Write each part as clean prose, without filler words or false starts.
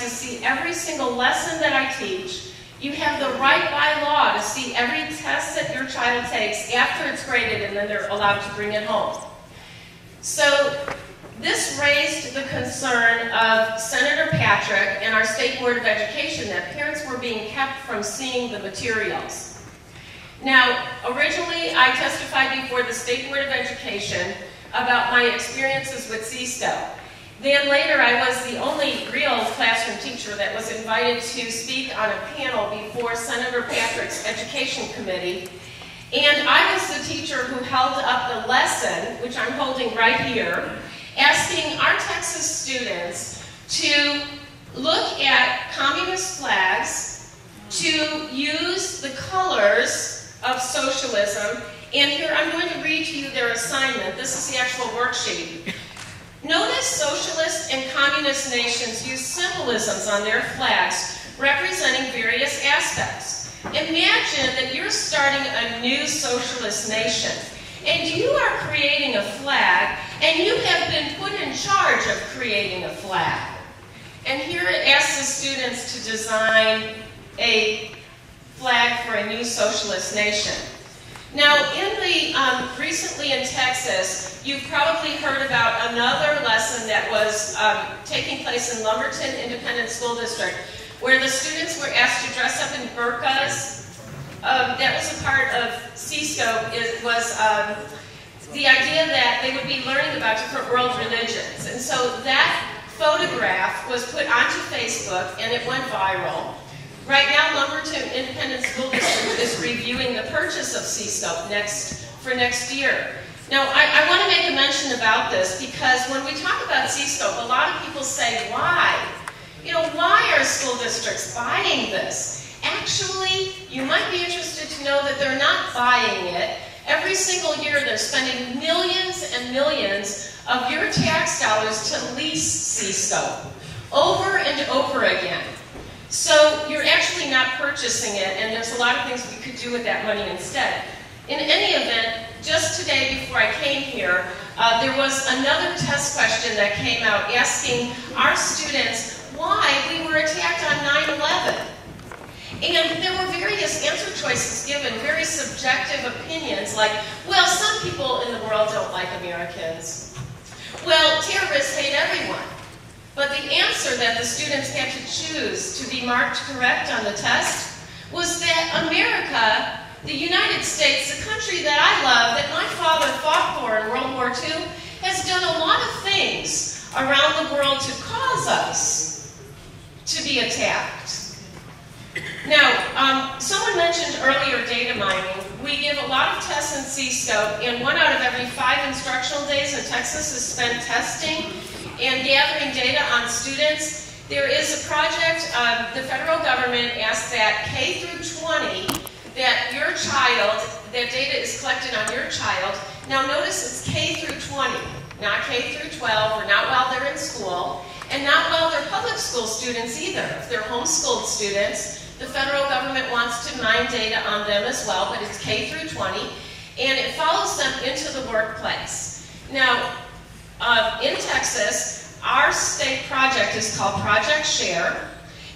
to see every single lesson that I teach. You have the right by law to see every test that your child takes after it's graded, and then they're allowed to bring it home. So this raised the concern of Senator Patrick and our State Board of Education that parents were being kept from seeing the materials. Now, originally I testified before the State Board of Education about my experiences with CSTO. Then later I was the only real classroom teacher that was invited to speak on a panel before Senator Patrick's Education Committee. And I was the teacher who held up the lesson, which I'm holding right here, asking our Texas students to look at communist flags, to use the colors of socialism, and here I'm going to read to you their assignment. This is the actual worksheet. Notice socialist and communist nations use symbolisms on their flags representing various aspects. Imagine that you're starting a new socialist nation, and you are creating a flag, and you have been put in charge of creating a flag. And here it asks the students to design a flag for a new socialist nation. Now, recently in Texas, you've probably heard about another lesson that was taking place in Lumberton Independent School District, where the students were asked to dress up in burqas. That was a part of CSCOPE. It was the idea that they would be learning about different world religions. And so that photograph was put onto Facebook, and it went viral. Right now, Lumberton Independent School District is reviewing the purchase of CSCOPE for next year. Now, I want to make a mention about this because when we talk about CSCOPE, a lot of people say, why? You know, why are school districts buying this? Actually, you might be interested to know that they're not buying it. Every single year, they're spending millions and millions of your tax dollars to lease CSCOPE over and over again. So you're actually not purchasing it, and there's a lot of things we could do with that money instead. In any event, just today before I came here, there was another test question that came out asking our students why we were attacked on 9/11. And there were various answer choices given, very subjective opinions like, well, some people in the world don't like Americans. Well, terrorists hate everyone. But the answer that the students had to choose to be marked correct on the test was that America, the United States, the country that I love, that my father fought for in World War II, has done a lot of things around the world to cause us to be attacked. Now, someone mentioned earlier data mining. We give a lot of tests in CSCOPE, and 1 out of every 5 instructional days in Texas is spent testing and gathering data on students. There is a project, the federal government asks that K through 20, that your child, that data is collected on your child. Now notice it's K through 20, not K through 12, or not while they're in school, and not while they're public school students either. If they're homeschooled students, the federal government wants to mine data on them as well, but it's K through 20, and it follows them into the workplace. Now, in Texas, our state project is called Project Share,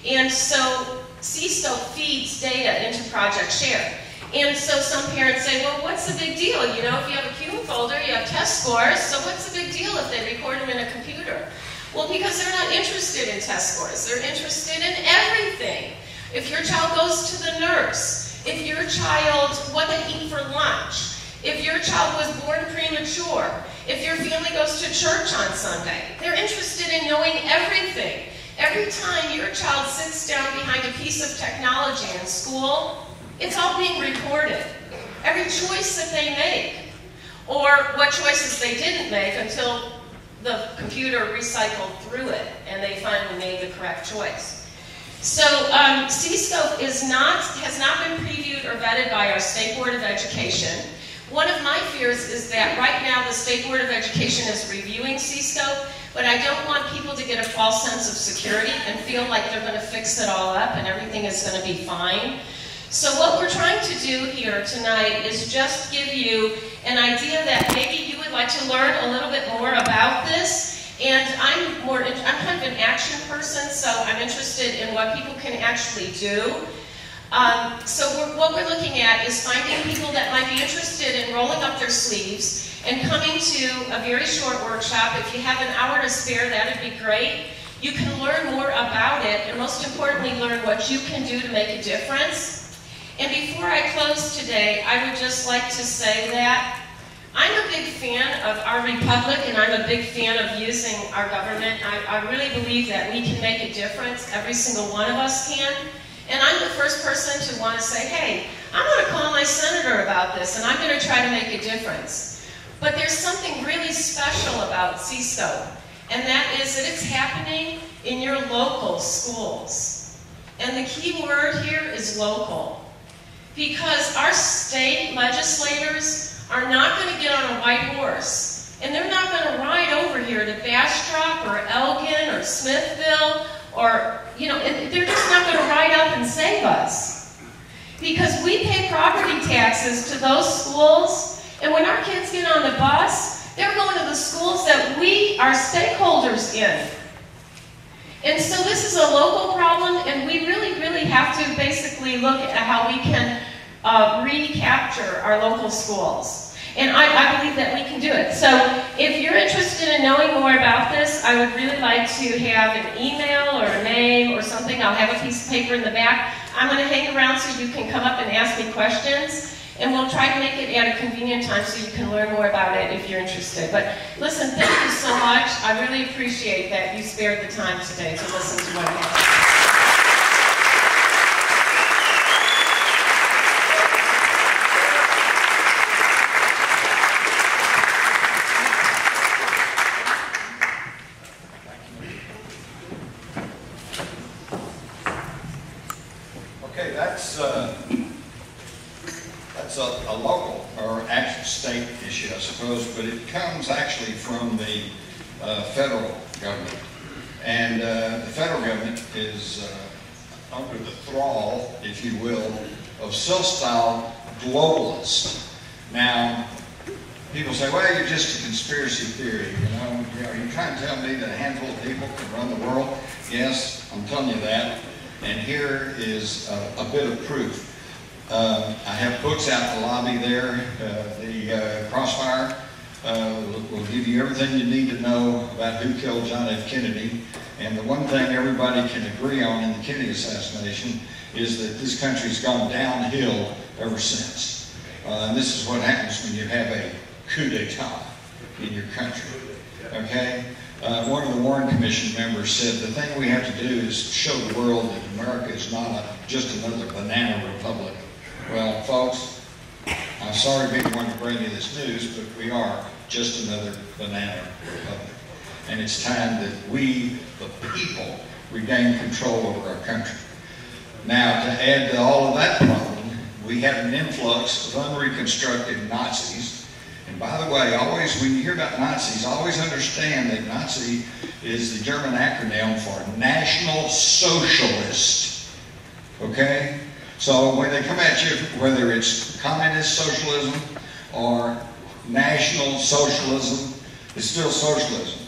and so CSCOPE feeds data into Project Share. And so some parents say, well, what's the big deal? You know, if you have a Q folder, you have test scores, so what's the big deal if they record them in a computer? Well, because they're not interested in test scores. They're interested in everything. If your child goes to the nurse, if your child, what they eat for lunch, if your child was born premature, if your family goes to church on Sunday, they're interested in knowing everything. Every time your child sits down behind a piece of technology in school, it's all being recorded. Every choice that they make, or what choices they didn't make until the computer recycled through it and they finally made the correct choice. So CSCOPE has not been previewed or vetted by our State Board of Education. One of my fears is that right now the State Board of Education is reviewing CSCOPE, but I don't want people to get a false sense of security and feel like they're going to fix it all up and everything is going to be fine. So what we're trying to do here tonight is just give you an idea that maybe you would like to learn a little bit more about this, And I'm kind of an action person, so I'm interested in what people can actually do. What we're looking at is finding people that might be interested in rolling up their sleeves and coming to a very short workshop. If you have an hour to spare, that would be great. You can learn more about it, and most importantly, learn what you can do to make a difference. And before I close today, I would just like to say that I'm a big fan of our republic, and I'm a big fan of using our government. I really believe that we can make a difference. Every single one of us can. And I'm the first person to want to say, hey, I'm going to call my senator about this, and I'm going to try to make a difference. But there's something really special about Cisco, and that is that it's happening in your local schools. And the key word here is local. Because our state legislators are not going to get on a white horse, and they're not going to ride over here to Bastrop or Elgin or Smithville, or, and they're just not going to ride up and save us. Because we pay property taxes to those schools, and when our kids get on the bus, they're going to the schools that we are stakeholders in. And so this is a local problem, and we really, really have to basically look at how we can recapture our local schools. And I believe that we can do it. So if you're interested in knowing more about this, I would really like to have an email or a name or something. I'll have a piece of paper in the back. I'm going to hang around so you can come up and ask me questions. And we'll try to make it at a convenient time so you can learn more about it if you're interested. But listen, thank you so much. I really appreciate that you spared the time today to listen to what I have. That's a local or actual state issue, I suppose, but it comes actually from the federal government. And the federal government is under the thrall, if you will, of self-styled globalists. Now, people say, well, you're just a conspiracy theory, Are you trying to tell me that a handful of people can run the world? Yes, I'm telling you that. And here is a bit of proof. I have books out in the lobby there. The Crossfire will give you everything you need to know about who killed John F. Kennedy. And the one thing everybody can agree on in the Kennedy assassination is that this country's gone downhill ever since. And this is what happens when you have a coup d'etat in your country. Okay? One of the Warren Commission members said the thing we have to do is show the world that America is not just another banana republic. Well, folks, I'm sorry to be the one to bring you this news, but we are just another banana republic. And it's time that we, the people, regain control over our country. Now, to add to all of that problem, we have an influx of unreconstructed Nazis. And by the way, always when you hear about Nazis, always understand that Nazi is the German acronym for National Socialist. Okay? So when they come at you, whether it's communist socialism or national socialism, it's still socialism.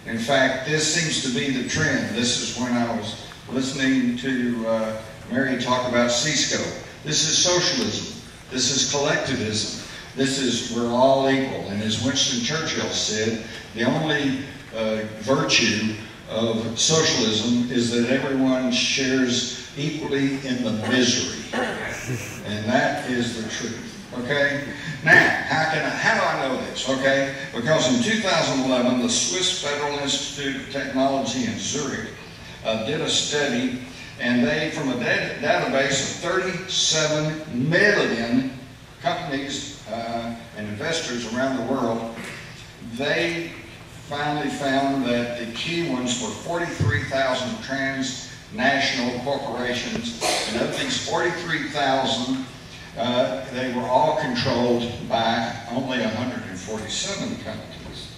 In fact, this seems to be the trend. This is when I was listening to Mary talk about Cisco. This is socialism. This is collectivism. This is we're all equal. And as Winston Churchill said, the only virtue of socialism is that everyone shares equally in the misery. And that is the truth. Okay? Now, how do I know this? Okay? Because in 2011, the Swiss Federal Institute of Technology in Zurich did a study, and they, from a database of 37 million companies and investors around the world, they finally found that the key ones were 43,000 transnational corporations, and of these 43,000, they were all controlled by only 147 companies,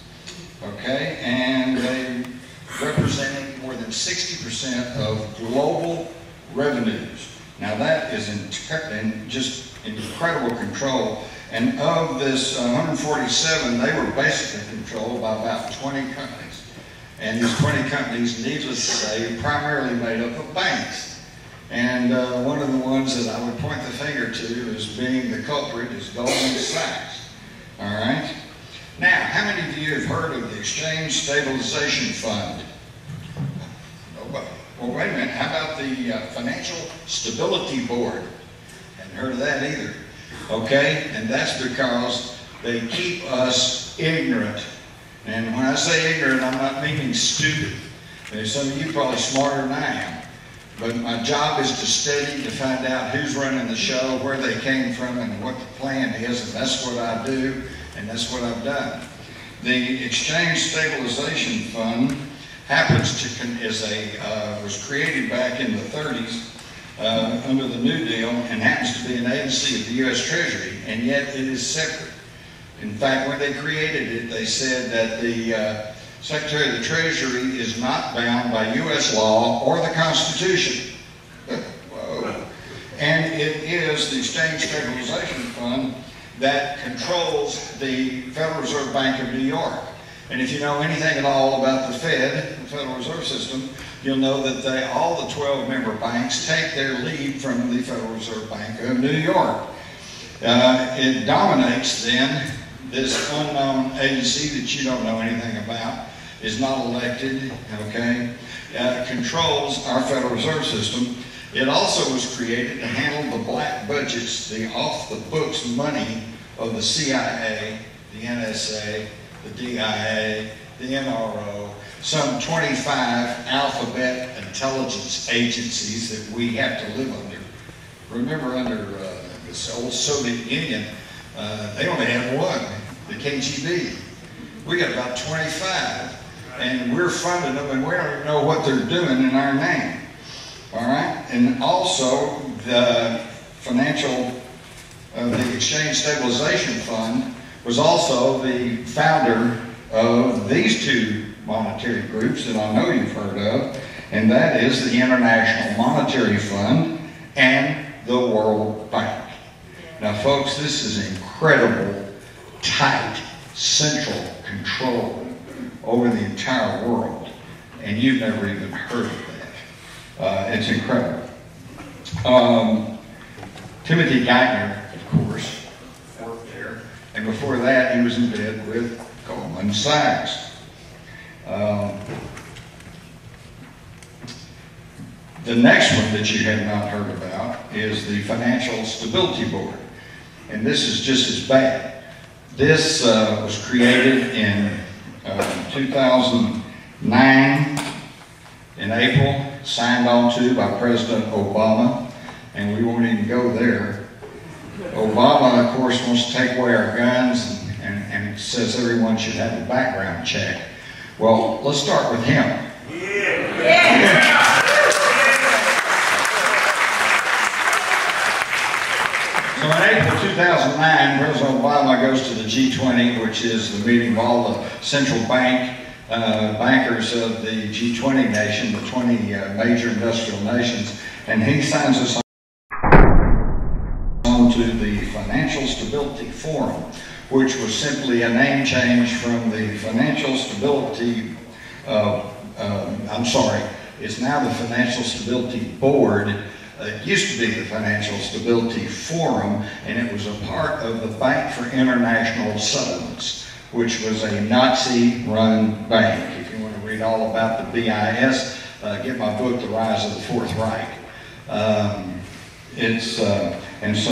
okay? And they represented more than 60% of global revenues. Now that is just incredible control. And of this 147, they were basically controlled by about 20 companies. And these 20 companies, needless to say, primarily made up of banks. And one of the ones that I would point the finger to as being the culprit is Goldman Sachs. All right? Now, how many of you have heard of the Exchange Stabilization Fund? Nobody. Well, wait a minute. How about the Financial Stability Board? Hadn't heard of that either. Okay? And that's because they keep us ignorant. And when I say ignorant, I'm not meaning stupid. There's some of you probably smarter than I am. But my job is to study, to find out who's running the show, where they came from, and what the plan is. And that's what I do, and that's what I've done. The Exchange Stabilization Fund happens to, was created back in the 30s under the New Deal, and happens to be an agency of the U.S. Treasury, and yet it is separate. In fact, when they created it, they said that the Secretary of the Treasury is not bound by U.S. law or the Constitution. Whoa. And it is the Exchange Stabilization Fund that controls the Federal Reserve Bank of New York. And if you know anything at all about the Fed, the Federal Reserve System, you'll know that all the 12 member banks take their lead from the Federal Reserve Bank of New York. It dominates then this unknown agency that you don't know anything about, is not elected, okay, controls our Federal Reserve System. It also was created to handle the black budgets, the off-the-books money of the CIA, the NSA, the DIA, the NRO, some 25 alphabet intelligence agencies that we have to live under. Remember, under this old Soviet Union, they only had one, the KGB. We got about 25, and we're funding them, and we don't even know what they're doing in our name. All right? And also, the the Exchange Stabilization Fund was also the founder of these two monetary groups that I know you've heard of, and that is the International Monetary Fund and the World Bank. Now, folks, this is incredible, tight, central control over the entire world, and you've never even heard of that. It's incredible. Timothy Geithner, of course, worked there, and before that, he was in bed with Goldman Sachs. The next one that you have not heard about is the Financial Stability Board. And this is just as bad. This was created in 2009 in April, signed on to by President Obama, and we won't even go there. Obama, of course, wants to take away our guns and says everyone should have a background check. Well, let's start with him. Yeah. So in April 2009, President Obama goes to the G20, which is the meeting of all the central bankers of the G20 nation, the 20 major industrial nations, and he signs us on to the Financial Stability Forum, which was simply a name change from the Financial Stability, it's now the Financial Stability Board. It used to be the Financial Stability Forum, and it was a part of the Bank for International Settlements, which was a Nazi-run bank. If you want to read all about the BIS, get my book, The Rise of the Fourth Reich. And so